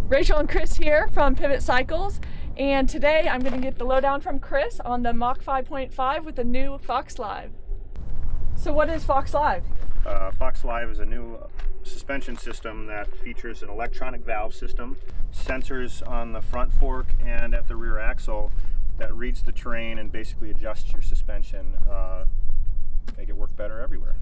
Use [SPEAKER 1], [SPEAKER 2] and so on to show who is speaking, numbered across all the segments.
[SPEAKER 1] Rachel and Chris here from Pivot Cycles, and today I'm going to get the lowdown from Chris on the Mach 5.5 with the new Fox Live. So what is Fox Live?
[SPEAKER 2] Fox Live is a new suspension system that features an electronic valve system, sensors on the front fork and at the rear axle that reads the terrain and basically adjusts your suspension, make it work better everywhere.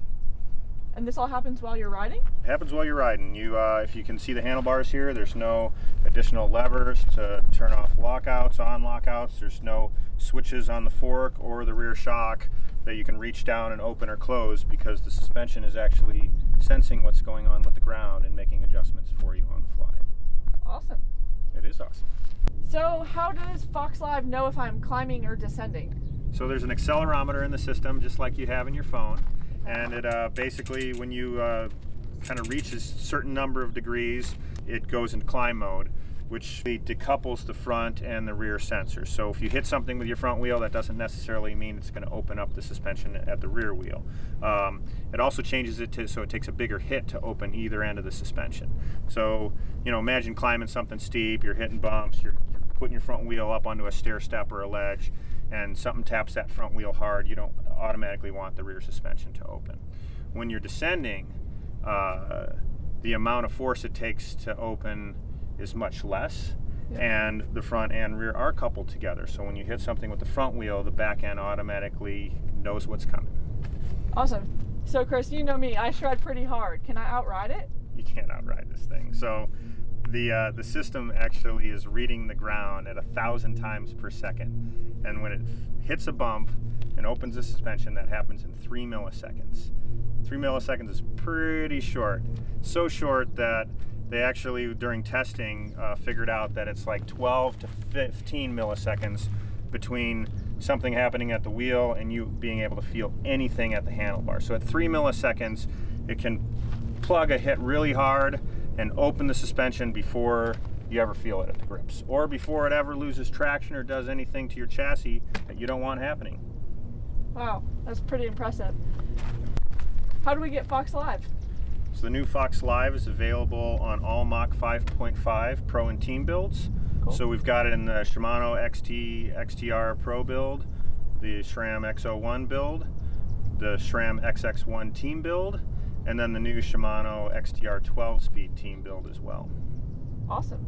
[SPEAKER 1] And this all happens while you're riding?
[SPEAKER 2] It happens while you're riding. If you can see the handlebars here, there's no additional levers to turn off lockouts, on lockouts. There's no switches on the fork or the rear shock that you can reach down and open or close, because the suspension is actually sensing what's going on with the ground and making adjustments for you on the fly.
[SPEAKER 1] Awesome.
[SPEAKER 2] It is awesome.
[SPEAKER 1] So how does Fox Live know if I'm climbing or descending?
[SPEAKER 2] So there's an accelerometer in the system, just like you have in your phone. And it basically, when you kind of reach a certain number of degrees, it goes in climb mode, which decouples the front and the rear sensors. So if you hit something with your front wheel, that doesn't necessarily mean it's going to open up the suspension at the rear wheel. It also changes it so it takes a bigger hit to open either end of the suspension. So, imagine climbing something steep, you're hitting bumps, you're putting your front wheel up onto a stair step or a ledge, and something taps that front wheel hard, you don't automatically want the rear suspension to open. When you're descending, the amount of force it takes to open is much less, and the front and rear are coupled together. So when you hit something with the front wheel, the back end automatically knows what's coming.
[SPEAKER 1] Awesome. So Chris, you know me, I shred pretty hard. Can I outride it?
[SPEAKER 2] You can't outride this thing. So the system actually is reading the ground at 1,000 times per second, and when it hits a bump and opens the suspension, that happens in 3 milliseconds. 3 milliseconds is pretty short. So short that they actually, during testing, figured out that it's like 12 to 15 milliseconds between something happening at the wheel and you being able to feel anything at the handlebar. So at 3 milliseconds, it can plug a hit really hard and open the suspension before you ever feel it at the grips, or before it ever loses traction or does anything to your chassis that you don't want happening.
[SPEAKER 1] Wow, that's pretty impressive. How do we get Fox Live?
[SPEAKER 2] So the new Fox Live is available on all Mach 5.5 Pro and Team builds. Cool. So we've got it in the Shimano XT XTR Pro build, the SRAM X01 build, the SRAM XX1 Team build, and then the new Shimano XTR 12-speed Team build as well.
[SPEAKER 1] Awesome.